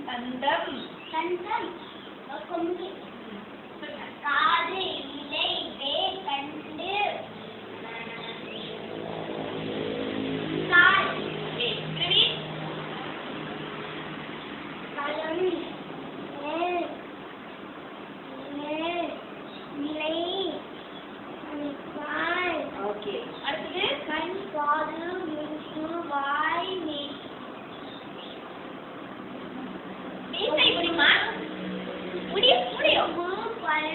கண்டம் கண்டம் கொம்பு காது இலை வே கண்டு கால் வெற்றி களம் நிலை கால் ஓகே அடுத்து கண் காது மூக்கு வாய் மீசை முடியுமா முடியும் பல்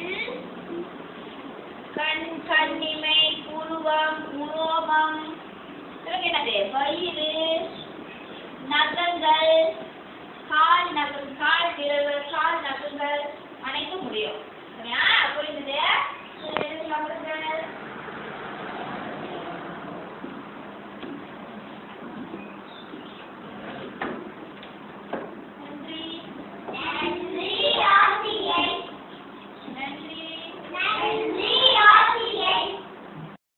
கண் கண்ணிமை புருவம் உரோமம் என்னது வயிறு நகங்கள் கால் விரல்கள் கால் நகங்கள் அனைத்தும் முடியும் சரியா புரியுது நன்றி ஆசிரியை நன்றி நன்றி